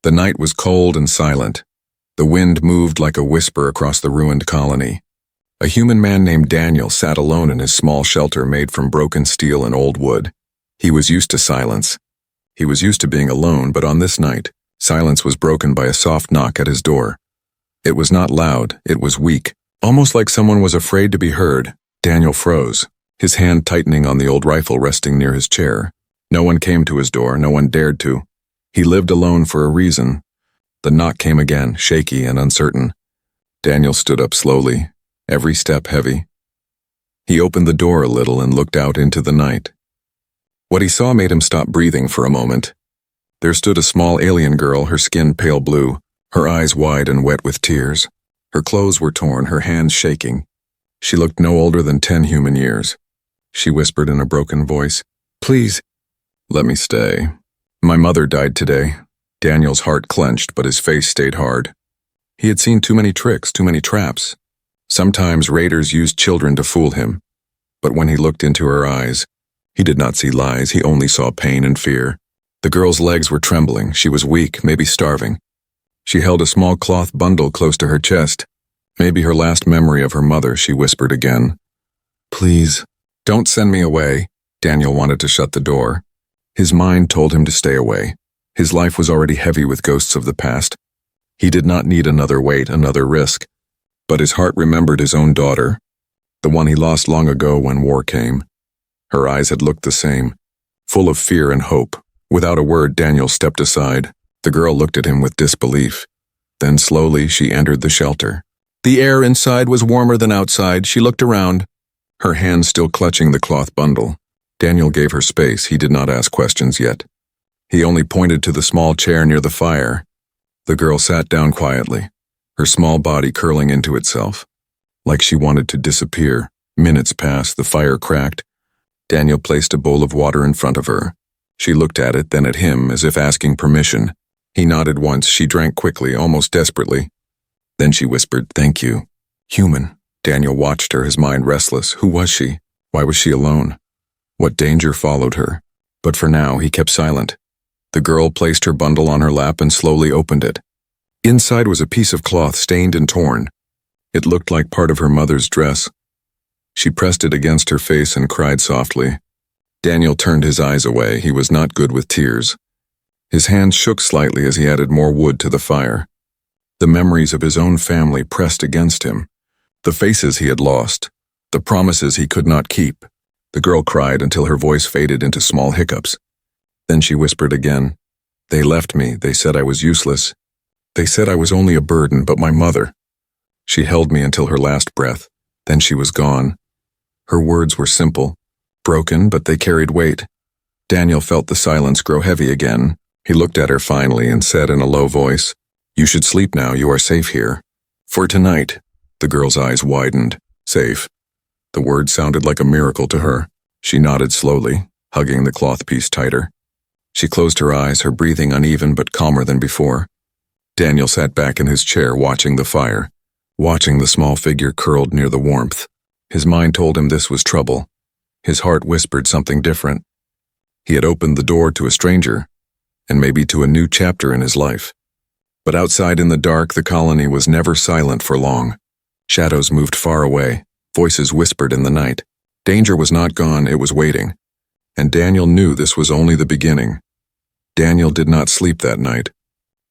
The night was cold and silent. The wind moved like a whisper across the ruined colony. A human man named Daniel sat alone in his small shelter made from broken steel and old wood. He was used to silence. He was used to being alone, but on this night, silence was broken by a soft knock at his door. It was not loud, it was weak, almost like someone was afraid to be heard. Daniel froze, his hand tightening on the old rifle resting near his chair. No one came to his door, no one dared to. He lived alone for a reason. The knock came again, shaky and uncertain. Daniel stood up slowly, every step heavy. He opened the door a little and looked out into the night. What he saw made him stop breathing for a moment. There stood a small alien girl, her skin pale blue, her eyes wide and wet with tears. Her clothes were torn, her hands shaking. She looked no older than 10 human years. She whispered in a broken voice, "Please, let me stay. My mother died today." Daniel's heart clenched, but his face stayed hard. He had seen too many tricks, too many traps. Sometimes raiders used children to fool him. But when he looked into her eyes, he did not see lies, he only saw pain and fear. The girl's legs were trembling, she was weak, maybe starving. She held a small cloth bundle close to her chest. Maybe her last memory of her mother, she whispered again. "Please, don't send me away." Daniel wanted to shut the door. His mind told him to stay away. His life was already heavy with ghosts of the past. He did not need another weight, another risk. But his heart remembered his own daughter, the one he lost long ago when war came. Her eyes had looked the same, full of fear and hope. Without a word, Daniel stepped aside. The girl looked at him with disbelief. Then slowly she entered the shelter. The air inside was warmer than outside. She looked around, her hands still clutching the cloth bundle. Daniel gave her space. He did not ask questions yet. He only pointed to the small chair near the fire. The girl sat down quietly, her small body curling into itself, like she wanted to disappear. Minutes passed, the fire cracked. Daniel placed a bowl of water in front of her. She looked at it, then at him, as if asking permission. He nodded once. She drank quickly, almost desperately. Then she whispered, "Thank you." Human. Daniel watched her, his mind restless. Who was she? Why was she alone? What danger followed her? But for now, he kept silent. The girl placed her bundle on her lap and slowly opened it. Inside was a piece of cloth stained and torn. It looked like part of her mother's dress. She pressed it against her face and cried softly. Daniel turned his eyes away. He was not good with tears. His hands shook slightly as he added more wood to the fire. The memories of his own family pressed against him. The faces he had lost. The promises he could not keep. The girl cried until her voice faded into small hiccups. Then she whispered again. "They left me. They said I was useless. They said I was only a burden, but my mother." She held me until her last breath. Then she was gone. Her words were simple, broken, but they carried weight. Daniel felt the silence grow heavy again. He looked at her finally and said in a low voice, "You should sleep now. You are safe here. For tonight." The girl's eyes widened. Safe. The word sounded like a miracle to her. She nodded slowly, hugging the cloth piece tighter. She closed her eyes, her breathing uneven but calmer than before. Daniel sat back in his chair watching the fire, watching the small figure curled near the warmth. His mind told him this was trouble. His heart whispered something different. He had opened the door to a stranger, and maybe to a new chapter in his life. But outside in the dark, the colony was never silent for long. Shadows moved far away. Voices whispered in the night. Danger was not gone, it was waiting. And Daniel knew this was only the beginning. Daniel did not sleep that night.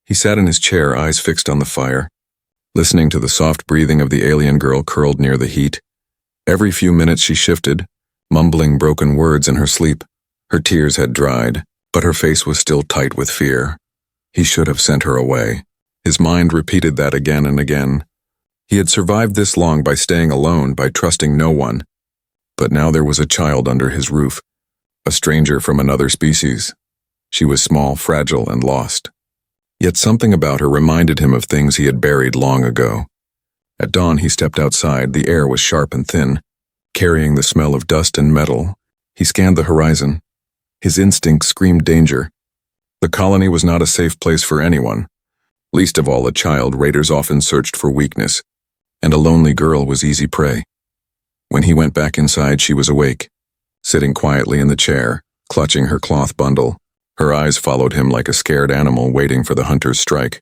He sat in his chair, eyes fixed on the fire, listening to the soft breathing of the alien girl curled near the heat. Every few minutes she shifted, mumbling broken words in her sleep. Her tears had dried, but her face was still tight with fear. He should have sent her away. His mind repeated that again and again. He had survived this long by staying alone, by trusting no one. But now there was a child under his roof, a stranger from another species. She was small, fragile, and lost. Yet something about her reminded him of things he had buried long ago. At dawn he stepped outside. The air was sharp and thin, carrying the smell of dust and metal. He scanned the horizon. His instinct screamed danger. The colony was not a safe place for anyone. Least of all a child. Raiders often searched for weakness, and a lonely girl was easy prey. When he went back inside, she was awake, sitting quietly in the chair, clutching her cloth bundle. Her eyes followed him like a scared animal waiting for the hunter's strike.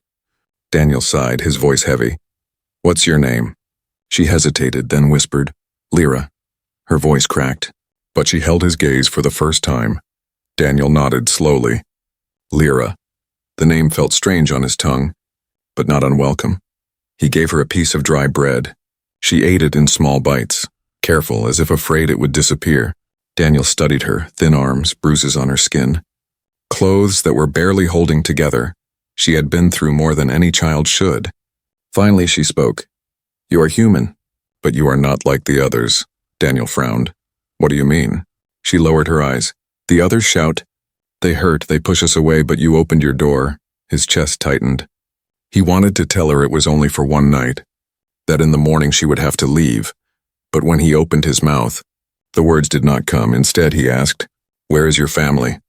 Daniel sighed, his voice heavy. "What's your name?" She hesitated, then whispered, "Lyra." Her voice cracked, but she held his gaze for the first time. Daniel nodded slowly. Lyra. The name felt strange on his tongue, but not unwelcome. He gave her a piece of dry bread. She ate it in small bites, careful, as if afraid it would disappear. Daniel studied her, thin arms, bruises on her skin. Clothes that were barely holding together. She had been through more than any child should. Finally she spoke. "You are human, but you are not like the others." Daniel frowned. "What do you mean?" She lowered her eyes. "The others shout. They hurt, they push us away, but you opened your door." His chest tightened. He wanted to tell her it was only for one night, that in the morning she would have to leave. But when he opened his mouth, the words did not come. Instead, he asked, "Where is your family?"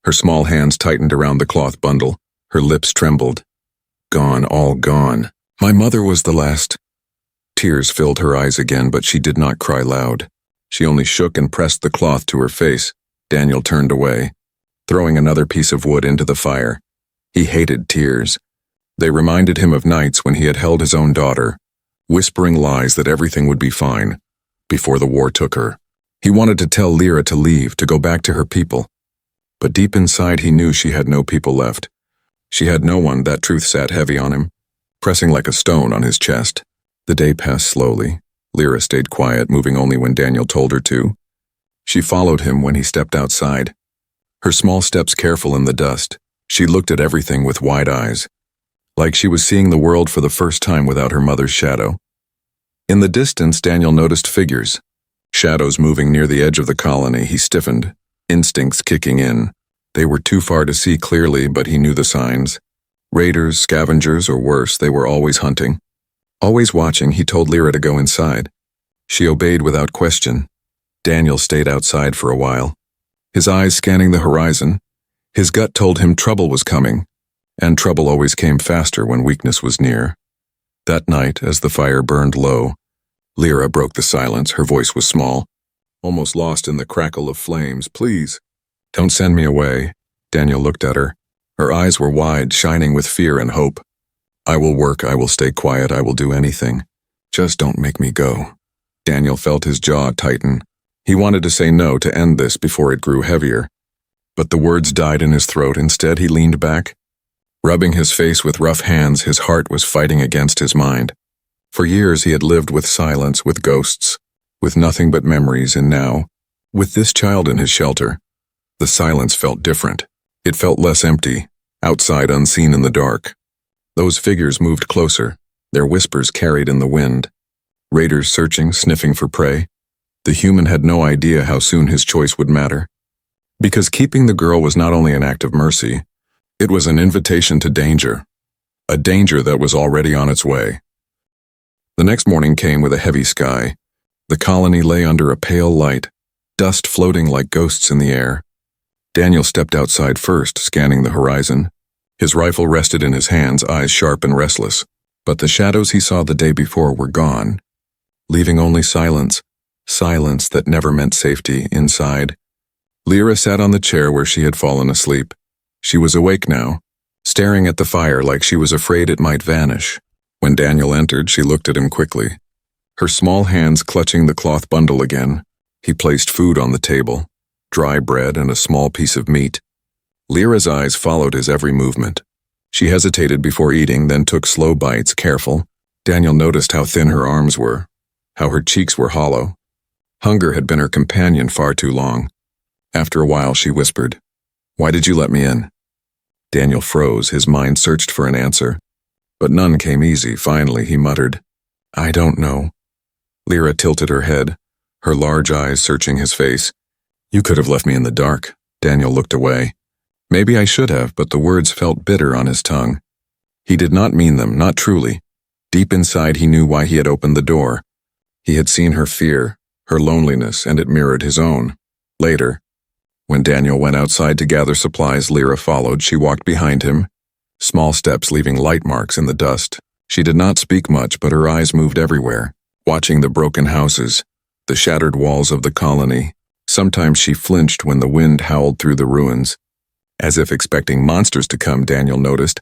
Her small hands tightened around the cloth bundle. Her lips trembled. "Gone, all gone. My mother was the last." Tears filled her eyes again, but she did not cry loud. She only shook and pressed the cloth to her face. Daniel turned away, throwing another piece of wood into the fire. He hated tears. They reminded him of nights when he had held his own daughter, whispering lies that everything would be fine, before the war took her. He wanted to tell Lyra to leave, to go back to her people. But deep inside he knew she had no people left. She had no one. That truth sat heavy on him, pressing like a stone on his chest. The day passed slowly. Lyra stayed quiet, moving only when Daniel told her to. She followed him when he stepped outside. Her small steps careful in the dust. She looked at everything with wide eyes, like she was seeing the world for the first time without her mother's shadow. In the distance, Daniel noticed figures, shadows moving near the edge of the colony. He stiffened, instincts kicking in. They were too far to see clearly, but he knew the signs. Raiders, scavengers, or worse, they were always hunting. Always watching. He told Lyra to go inside. She obeyed without question. Daniel stayed outside for a while, his eyes scanning the horizon. His gut told him trouble was coming, and trouble always came faster when weakness was near. That night, as the fire burned low, Lyra broke the silence. Her voice was small, almost lost in the crackle of flames. "Please, don't send me away." Daniel looked at her. Her eyes were wide, shining with fear and hope. "I will work, I will stay quiet, I will do anything. Just don't make me go." Daniel felt his jaw tighten. He wanted to say no, to end this before it grew heavier. But the words died in his throat. Instead, he leaned back, rubbing his face with rough hands. His heart was fighting against his mind. For years he had lived with silence, with ghosts, with nothing but memories, and now, with this child in his shelter, the silence felt different. It felt less empty, outside, unseen in the dark. Those figures moved closer, their whispers carried in the wind. Raiders searching, sniffing for prey. The human had no idea how soon his choice would matter. Because keeping the girl was not only an act of mercy, it was an invitation to danger, a danger that was already on its way. The next morning came with a heavy sky. The colony lay under a pale light, dust floating like ghosts in the air. Daniel stepped outside first, scanning the horizon. His rifle rested in his hands, eyes sharp and restless. But the shadows he saw the day before were gone, leaving only silence, silence that never meant safety inside. Lyra sat on the chair where she had fallen asleep. She was awake now, staring at the fire like she was afraid it might vanish. When Daniel entered, she looked at him quickly, her small hands clutching the cloth bundle again. He placed food on the table, dry bread and a small piece of meat. Lyra's eyes followed his every movement. She hesitated before eating, then took slow bites, careful. Daniel noticed how thin her arms were, how her cheeks were hollow. Hunger had been her companion far too long. After a while, she whispered, "Why did you let me in?" Daniel froze, his mind searched for an answer. But none came easy. Finally, he muttered, "I don't know." Lyra tilted her head, her large eyes searching his face. "You could have left me in the dark." Daniel looked away. Maybe I should have, but the words felt bitter on his tongue. He did not mean them, not truly. Deep inside, he knew why he had opened the door. He had seen her fear, her loneliness, and it mirrored his own. Later, when Daniel went outside to gather supplies, Lyra followed. She walked behind him, small steps leaving light marks in the dust. She did not speak much, but her eyes moved everywhere, watching the broken houses, the shattered walls of the colony. Sometimes she flinched when the wind howled through the ruins. As if expecting monsters to come, Daniel noticed.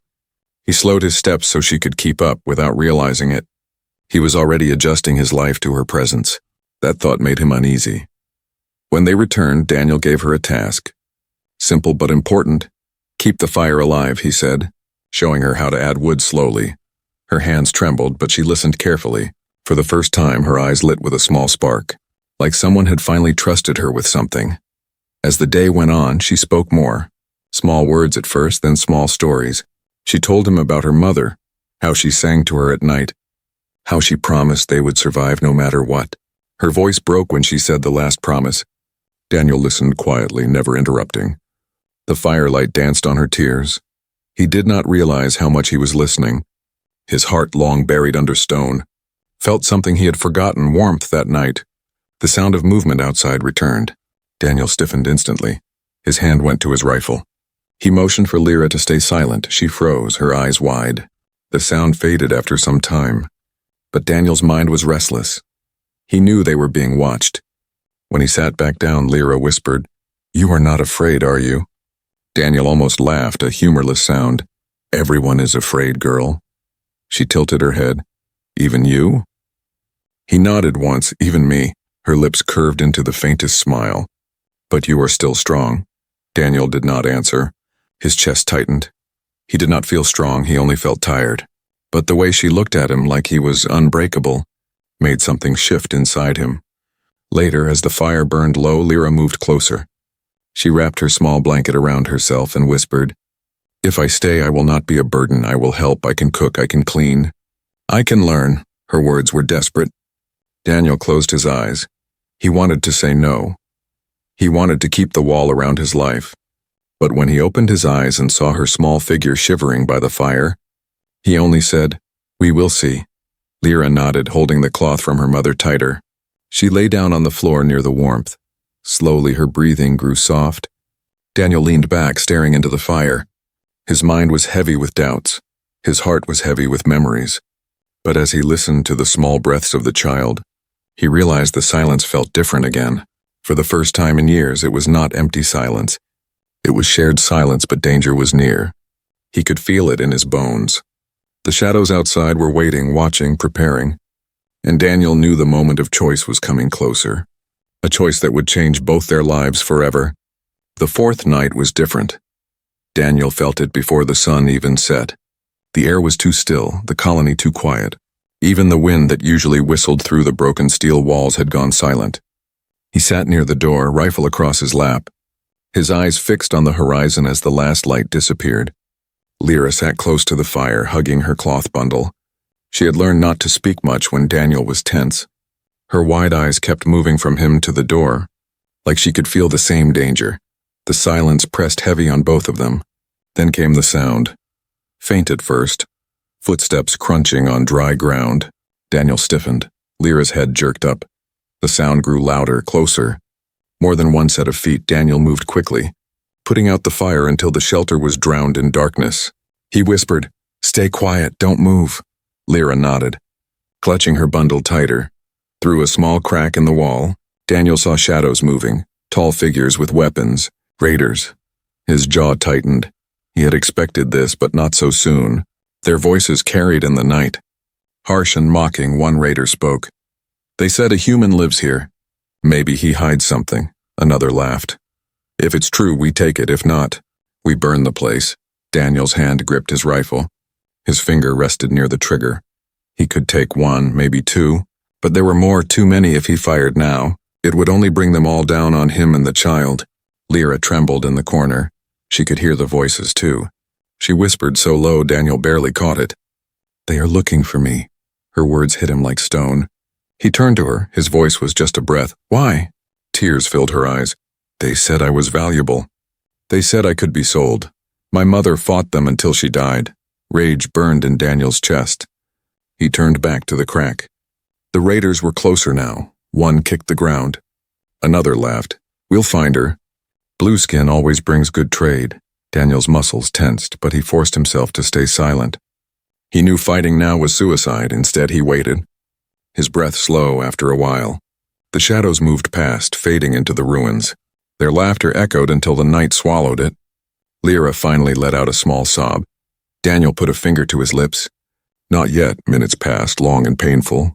He slowed his steps so she could keep up without realizing it. He was already adjusting his life to her presence. That thought made him uneasy. When they returned, Daniel gave her a task. Simple but important. Keep the fire alive, he said, showing her how to add wood slowly. Her hands trembled, but she listened carefully. For the first time, her eyes lit with a small spark, like someone had finally trusted her with something. As the day went on, she spoke more. Small words at first, then small stories. She told him about her mother, how she sang to her at night, how she promised they would survive no matter what. Her voice broke when she said the last promise. Daniel listened quietly, never interrupting. The firelight danced on her tears. He did not realize how much he was listening. His heart, long buried under stone, felt something he had forgotten, warmth that night. The sound of movement outside returned. Daniel stiffened instantly. His hand went to his rifle. He motioned for Lyra to stay silent. She froze, her eyes wide. The sound faded after some time. But Daniel's mind was restless. He knew they were being watched. When he sat back down, Lyra whispered, "You are not afraid, are you?" Daniel almost laughed, a humorless sound. "Everyone is afraid, girl." She tilted her head. "Even you?" He nodded once. "Even me." Her lips curved into the faintest smile. "But you are still strong." Daniel did not answer. His chest tightened. He did not feel strong, he only felt tired. But the way she looked at him like he was unbreakable made something shift inside him. Later, as the fire burned low, Lyra moved closer. She wrapped her small blanket around herself and whispered, "If I stay, I will not be a burden. I will help. I can cook. I can clean. I can learn." Her words were desperate. Daniel closed his eyes. He wanted to say no. He wanted to keep the wall around his life. But when he opened his eyes and saw her small figure shivering by the fire, he only said, "We will see." Lyra nodded, holding the cloth from her mother tighter. She lay down on the floor near the warmth. Slowly her breathing grew soft. Daniel leaned back, staring into the fire. His mind was heavy with doubts. His heart was heavy with memories. But as he listened to the small breaths of the child, he realized the silence felt different again. For the first time in years, it was not empty silence. It was shared silence, but danger was near. He could feel it in his bones. The shadows outside were waiting, watching, preparing. And Daniel knew the moment of choice was coming closer. A choice that would change both their lives forever. The fourth night was different. Daniel felt it before the sun even set. The air was too still, the colony too quiet. Even the wind that usually whistled through the broken steel walls had gone silent. He sat near the door, rifle across his lap, his eyes fixed on the horizon as the last light disappeared. Lyra sat close to the fire, hugging her cloth bundle. She had learned not to speak much when Daniel was tense. Her wide eyes kept moving from him to the door, like she could feel the same danger. The silence pressed heavy on both of them. Then came the sound. Faint at first, footsteps crunching on dry ground. Daniel stiffened. Lyra's head jerked up. The sound grew louder, closer. More than one set of feet. Daniel moved quickly, putting out the fire until the shelter was drowned in darkness. He whispered, "Stay quiet, don't move." Lyra nodded, clutching her bundle tighter. Through a small crack in the wall, Daniel saw shadows moving, tall figures with weapons, raiders. His jaw tightened. He had expected this, but not so soon. Their voices carried in the night. Harsh and mocking, one raider spoke. "They said a human lives here. Maybe he hides something." Another laughed. "If it's true, we take it. If not, we burn the place." Daniel's hand gripped his rifle. His finger rested near the trigger. He could take one, maybe two, but there were more, too many if he fired now. It would only bring them all down on him and the child. Lyra trembled in the corner. She could hear the voices, too. She whispered so low Daniel barely caught it. "They are looking for me." Her words hit him like stone. He turned to her. His voice was just a breath. "Why?" Tears filled her eyes. "They said I was valuable. They said I could be sold. My mother fought them until she died." Rage burned in Daniel's chest. He turned back to the crack. The raiders were closer now. One kicked the ground. Another laughed. "We'll find her. Blueskin always brings good trade." Daniel's muscles tensed, but he forced himself to stay silent. He knew fighting now was suicide. Instead, he waited, his breath slow after a while. The shadows moved past, fading into the ruins. Their laughter echoed until the night swallowed it. Lyra finally let out a small sob. Daniel put a finger to his lips. Not yet. Minutes passed, long and painful,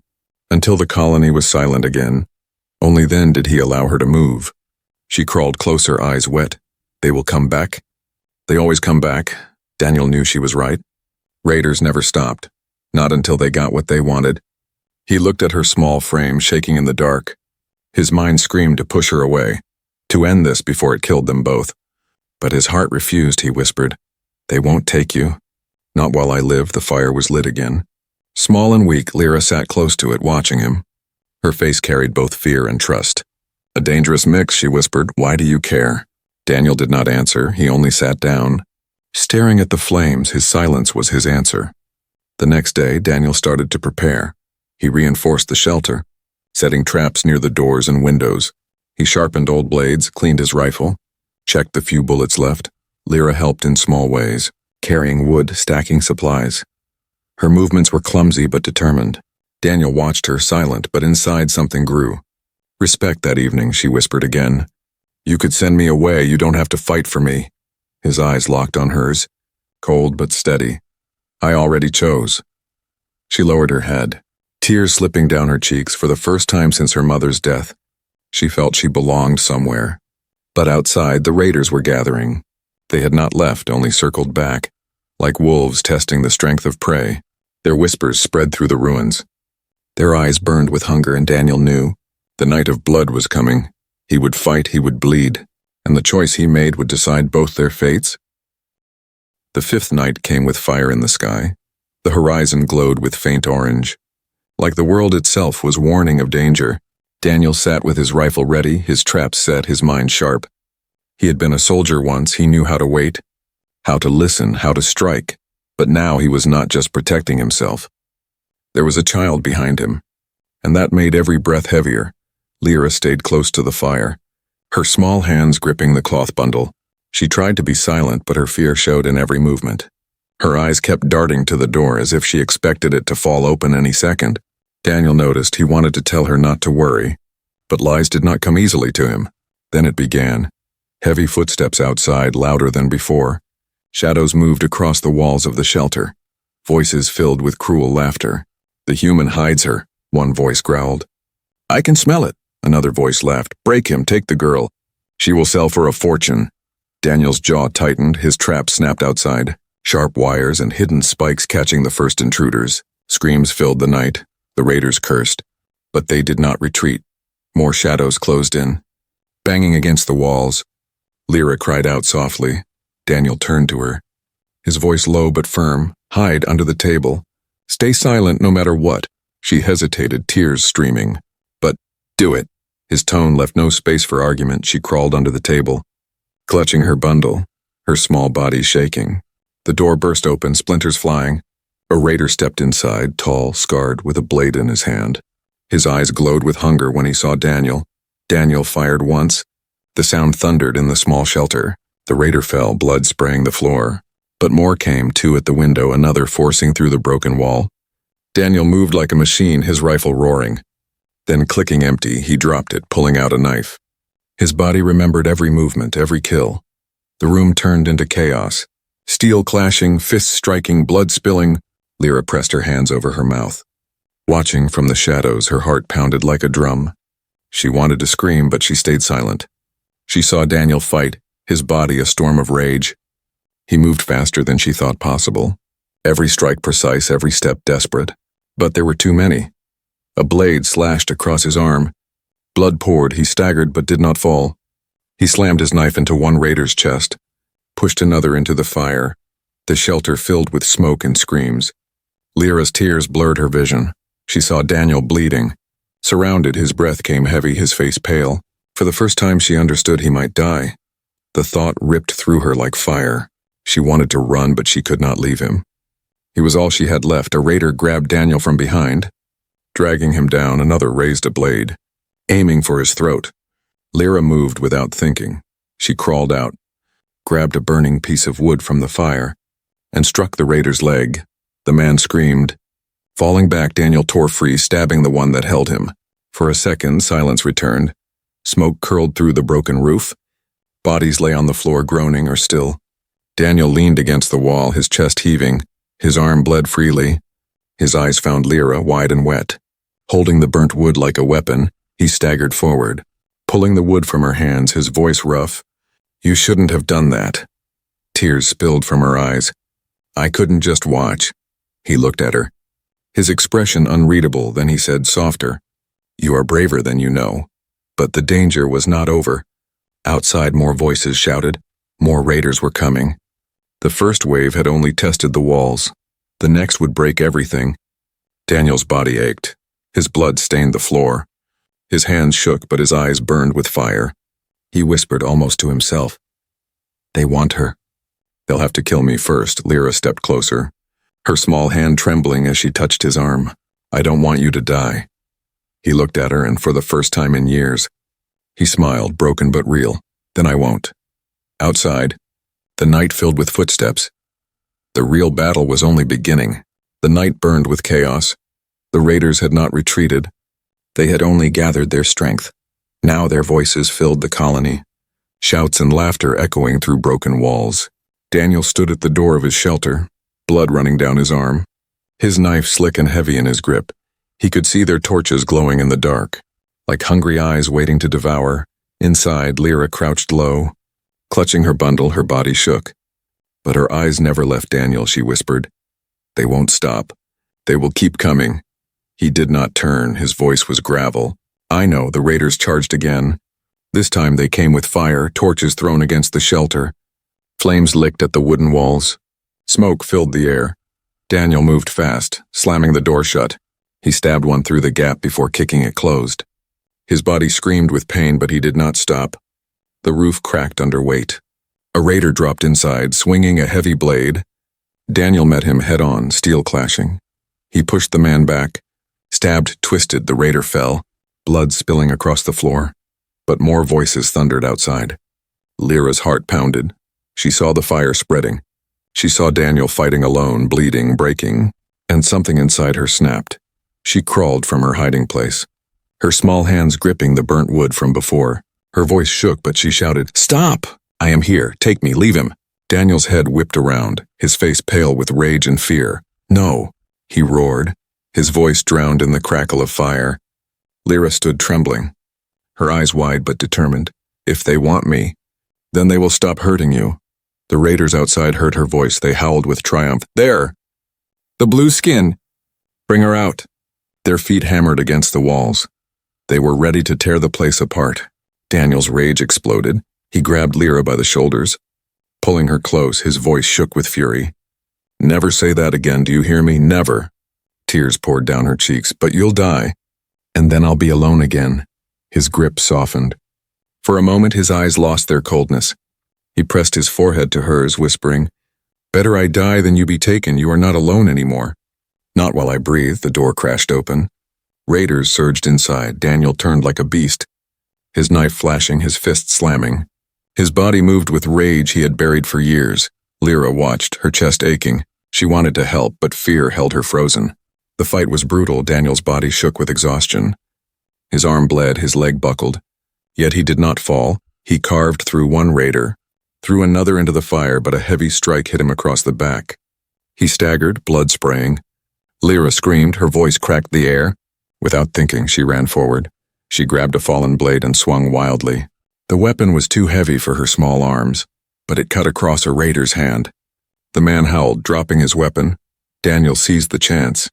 until the colony was silent again. Only then did he allow her to move. She crawled closer, eyes wet. They will come back? They always come back. Daniel knew she was right. Raiders never stopped. Not until they got what they wanted. He looked at her small frame shaking in the dark. His mind screamed to push her away, to end this before it killed them both. But his heart refused, he whispered. They won't take you. Not while I live. The fire was lit again. Small and weak, Lyra sat close to it, watching him. Her face carried both fear and trust. A dangerous mix, she whispered. Why do you care? Daniel did not answer. He only sat down. Staring at the flames, his silence was his answer. The next day, Daniel started to prepare. He reinforced the shelter, setting traps near the doors and windows. He sharpened old blades, cleaned his rifle, checked the few bullets left. Lyra helped in small ways, carrying wood, stacking supplies. Her movements were clumsy but determined. Daniel watched her, silent, but inside something grew. Respect that evening, she whispered again. You could send me away, you don't have to fight for me. His eyes locked on hers, cold but steady. I already chose. She lowered her head, tears slipping down her cheeks for the first time since her mother's death. She felt she belonged somewhere. But outside, the raiders were gathering. They had not left, only circled back, like wolves testing the strength of prey. Their whispers spread through the ruins. Their eyes burned with hunger, and Daniel knew. The night of blood was coming. He would fight, he would bleed, and the choice he made would decide both their fates. The fifth night came with fire in the sky. The horizon glowed with faint orange. Like the world itself was warning of danger. Daniel sat with his rifle ready, his traps set, his mind sharp. He had been a soldier once. He knew how to wait, how to listen, how to strike. But now he was not just protecting himself. There was a child behind him, and that made every breath heavier. Lyra stayed close to the fire, her small hands gripping the cloth bundle. She tried to be silent, but her fear showed in every movement. Her eyes kept darting to the door as if she expected it to fall open any second. Daniel noticed. He wanted to tell her not to worry, but lies did not come easily to him. Then it began. Heavy footsteps outside, louder than before. Shadows moved across the walls of the shelter. Voices filled with cruel laughter. The human hides her, one voice growled. I can smell it, another voice laughed. Break him, take the girl. She will sell for a fortune. Daniel's jaw tightened, his trap snapped outside. Sharp wires and hidden spikes catching the first intruders. Screams filled the night. The raiders cursed. But they did not retreat. More shadows closed in, banging against the walls. Lyra cried out softly. Daniel turned to her, his voice low but firm. Hide under the table. Stay silent no matter what. She hesitated, tears streaming. But do it. His tone left no space for argument. She crawled under the table, clutching her bundle, her small body shaking. The door burst open, splinters flying. A raider stepped inside, tall, scarred, with a blade in his hand. His eyes glowed with hunger when he saw Daniel. Daniel fired once. The sound thundered in the small shelter. The raider fell, blood spraying the floor. But more came, two at the window, another forcing through the broken wall. Daniel moved like a machine, his rifle roaring. Then, clicking empty, he dropped it, pulling out a knife. His body remembered every movement, every kill. The room turned into chaos. Steel clashing, fists striking, blood spilling. Lyra pressed her hands over her mouth. Watching from the shadows, her heart pounded like a drum. She wanted to scream, but she stayed silent. She saw Daniel fight, his body a storm of rage. He moved faster than she thought possible. Every strike precise, every step desperate. But there were too many. A blade slashed across his arm. Blood poured, he staggered but did not fall. He slammed his knife into one raider's chest, pushed another into the fire, the shelter filled with smoke and screams. Lyra's tears blurred her vision. She saw Daniel bleeding. Surrounded, his breath came heavy, his face pale. For the first time she understood he might die. The thought ripped through her like fire. She wanted to run, but she could not leave him. He was all she had left. A raider grabbed Daniel from behind. Dragging him down, another raised a blade, aiming for his throat. Lyra moved without thinking. She crawled out, grabbed a burning piece of wood from the fire, and struck the raider's leg. The man screamed. Falling back, Daniel tore free, stabbing the one that held him. For a second, silence returned. Smoke curled through the broken roof. Bodies lay on the floor, groaning or still. Daniel leaned against the wall, his chest heaving. His arm bled freely. His eyes found Lyra, wide and wet. Holding the burnt wood like a weapon, he staggered forward, pulling the wood from her hands, his voice rough. "You shouldn't have done that." Tears spilled from her eyes. "I couldn't just watch." He looked at her, his expression unreadable. Then he said, softer, "You are braver than you know." But the danger was not over. Outside, more voices shouted. More raiders were coming. The first wave had only tested the walls. The next would break everything. Daniel's body ached. His blood stained the floor. His hands shook, but his eyes burned with fire. He whispered almost to himself, "They want her." "They'll have to kill me first." Lyra stepped closer, her small hand trembling as she touched his arm. "I don't want you to die." He looked at her, and for the first time in years, he smiled, broken but real. "Then I won't." Outside, the night filled with footsteps. The real battle was only beginning. The night burned with chaos. The raiders had not retreated. They had only gathered their strength. Now their voices filled the colony, shouts and laughter echoing through broken walls. Daniel stood at the door of his shelter, blood running down his arm, his knife slick and heavy in his grip. He could see their torches glowing in the dark, like hungry eyes waiting to devour. Inside, Lyra crouched low, clutching her bundle. Her body shook. But her eyes never left Daniel. She whispered, "They won't stop. They will keep coming." He did not turn. His voice was gravel. "I know." The raiders charged again. This time they came with fire, torches thrown against the shelter. Flames licked at the wooden walls. Smoke filled the air. Daniel moved fast, slamming the door shut. He stabbed one through the gap before kicking it closed. His body screamed with pain, but he did not stop. The roof cracked under weight. A raider dropped inside, swinging a heavy blade. Daniel met him head-on, steel clashing. He pushed the man back, stabbed, twisted. The raider fell, blood spilling across the floor. But more voices thundered outside. Lyra's heart pounded. She saw the fire spreading. She saw Daniel fighting alone, bleeding, breaking, and something inside her snapped. She crawled from her hiding place, her small hands gripping the burnt wood from before. Her voice shook, but she shouted, "Stop! I am here. Take me. Leave him." Daniel's head whipped around, his face pale with rage and fear. "No," he roared, his voice drowned in the crackle of fire. Lyra stood trembling, her eyes wide but determined. "If they want me, then they will stop hurting you." The raiders outside heard her voice. They howled with triumph. "There! The blue skin! Bring her out!" Their feet hammered against the walls. They were ready to tear the place apart. Daniel's rage exploded. He grabbed Lyra by the shoulders, pulling her close. His voice shook with fury. "Never say that again, do you hear me? Never." Tears poured down her cheeks. "But you'll die, and then I'll be alone again." His grip softened. For a moment his eyes lost their coldness. He pressed his forehead to hers, whispering, "Better I die than you be taken. You are not alone anymore." "Not while I breathe." The door crashed open. Raiders surged inside. Daniel turned like a beast, his knife flashing, his fist slamming. His body moved with rage he had buried for years. Lyra watched, her chest aching. She wanted to help, but fear held her frozen. The fight was brutal. Daniel's body shook with exhaustion. His arm bled, his leg buckled. Yet he did not fall. He carved through one raider, threw another into the fire, but a heavy strike hit him across the back. He staggered, blood spraying. Lyra screamed, her voice cracked the air. Without thinking, she ran forward. She grabbed a fallen blade and swung wildly. The weapon was too heavy for her small arms, but it cut across a raider's hand. The man howled, dropping his weapon. Daniel seized the chance,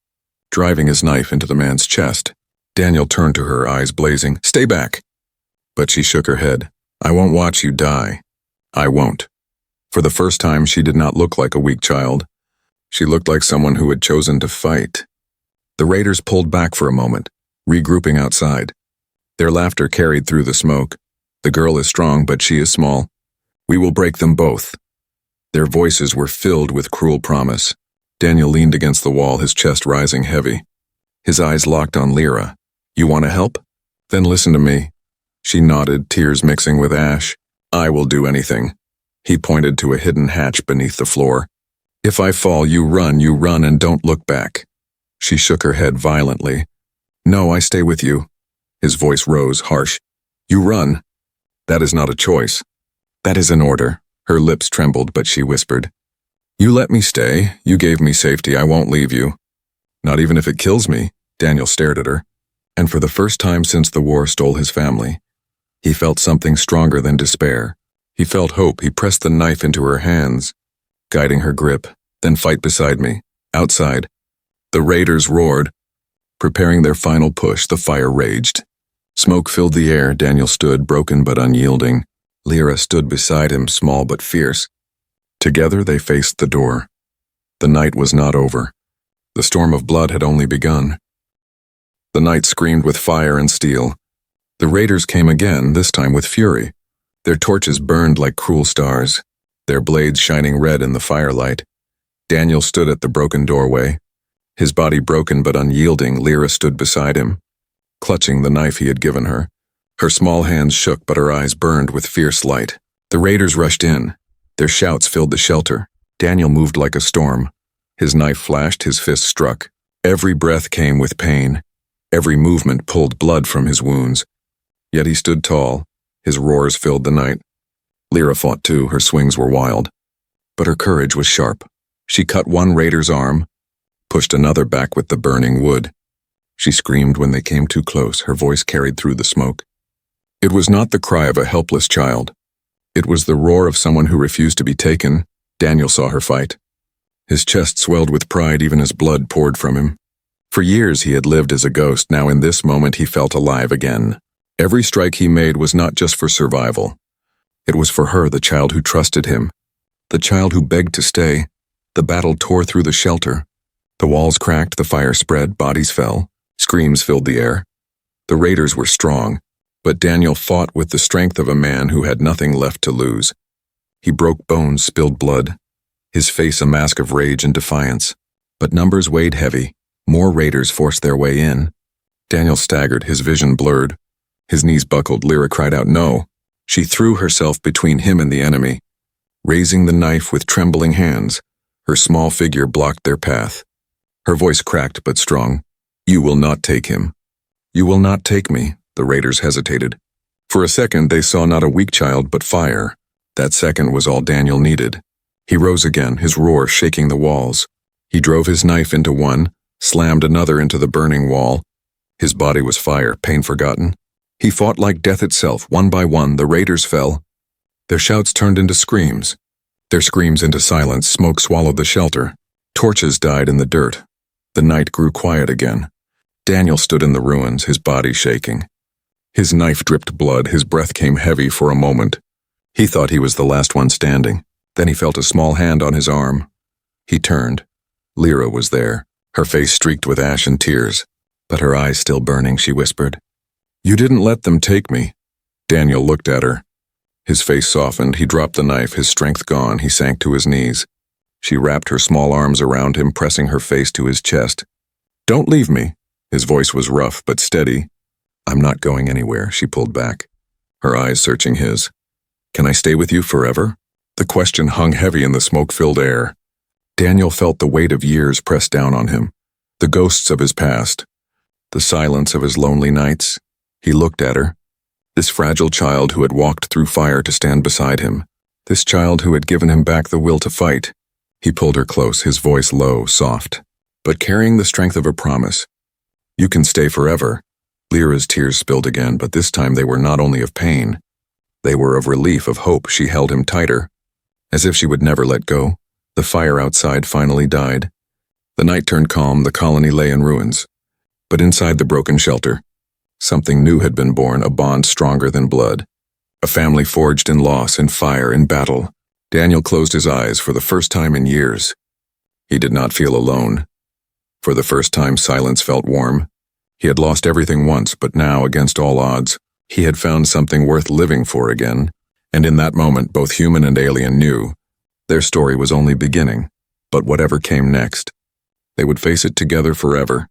driving his knife into the man's chest. Daniel turned to her, eyes blazing. "Stay back!" But she shook her head. "I won't watch you die. I won't." For the first time, she did not look like a weak child. She looked like someone who had chosen to fight. The raiders pulled back for a moment, regrouping outside. Their laughter carried through the smoke. "The girl is strong, but she is small. We will break them both." Their voices were filled with cruel promise. Daniel leaned against the wall, his chest rising heavy. His eyes locked on Lyra. "You want to help? Then listen to me." She nodded, tears mixing with ash. "I will do anything." He pointed to a hidden hatch beneath the floor. "If I fall, you run, and don't look back." She shook her head violently. "No, I stay with you." His voice rose, harsh. "You run. That is not a choice. That is an order." Her lips trembled, but she whispered, "You let me stay. You gave me safety. I won't leave you." "Not even if it kills me." Daniel stared at her. And for the first time since the war stole his family, he felt something stronger than despair. He felt hope. He pressed the knife into her hands, guiding her grip. "Then fight beside me." Outside, the raiders roared. Preparing their final push, the fire raged. Smoke filled the air. Daniel stood, broken but unyielding. Lyra stood beside him, small but fierce. Together they faced the door. The night was not over. The storm of blood had only begun. The night screamed with fire and steel. The raiders came again, this time with fury. Their torches burned like cruel stars, their blades shining red in the firelight. Daniel stood at the broken doorway. His body broken but unyielding, Lyra stood beside him, clutching the knife he had given her. Her small hands shook, but her eyes burned with fierce light. The raiders rushed in. Their shouts filled the shelter. Daniel moved like a storm. His knife flashed, his fist struck. Every breath came with pain. Every movement pulled blood from his wounds. Yet he stood tall. His roars filled the night. Lyra fought too. Her swings were wild. But her courage was sharp. She cut one raider's arm, pushed another back with the burning wood. She screamed when they came too close. Her voice carried through the smoke. It was not the cry of a helpless child. It was the roar of someone who refused to be taken. Daniel saw her fight. His chest swelled with pride even as blood poured from him. For years he had lived as a ghost. Now in this moment he felt alive again. Every strike he made was not just for survival. It was for her, the child who trusted him, the child who begged to stay. The battle tore through the shelter. The walls cracked, the fire spread, bodies fell, screams filled the air. The raiders were strong, but Daniel fought with the strength of a man who had nothing left to lose. He broke bones, spilled blood, his face a mask of rage and defiance. But numbers weighed heavy. More raiders forced their way in. Daniel staggered, his vision blurred. His knees buckled. Lyra cried out, "No." She threw herself between him and the enemy. Raising the knife with trembling hands, her small figure blocked their path. Her voice cracked but strong. "You will not take him. You will not take me." The raiders hesitated. For a second they saw not a weak child but fire. That second was all Daniel needed. He rose again, his roar shaking the walls. He drove his knife into one, slammed another into the burning wall. His body was fire, pain forgotten. He fought like death itself. One by one, the raiders fell. Their shouts turned into screams. Their screams into silence. Smoke swallowed the shelter. Torches died in the dirt. The night grew quiet again. Daniel stood in the ruins, his body shaking. His knife dripped blood. His breath came heavy for a moment. He thought he was the last one standing. Then he felt a small hand on his arm. He turned. Lyra was there, her face streaked with ash and tears, but her eyes still burning. She whispered, "You didn't let them take me." Daniel looked at her. His face softened. He dropped the knife, his strength gone. He sank to his knees. She wrapped her small arms around him, pressing her face to his chest. "Don't leave me." His voice was rough but steady. "I'm not going anywhere," she pulled back, her eyes searching his. "Can I stay with you forever?" The question hung heavy in the smoke-filled air. Daniel felt the weight of years press down on him, the ghosts of his past, the silence of his lonely nights. He looked at her, this fragile child who had walked through fire to stand beside him, this child who had given him back the will to fight. He pulled her close, his voice low, soft, but carrying the strength of a promise. "You can stay forever." Lyra's tears spilled again, but this time they were not only of pain. They were of relief, of hope. She held him tighter, as if she would never let go. The fire outside finally died. The night turned calm. The colony lay in ruins. But inside the broken shelter, something new had been born, a bond stronger than blood. A family forged in loss, in fire, in battle. Daniel closed his eyes for the first time in years. He did not feel alone. For the first time, silence felt warm. He had lost everything once, but now, against all odds, he had found something worth living for again. And in that moment, both human and alien knew their story was only beginning. But whatever came next, they would face it together forever.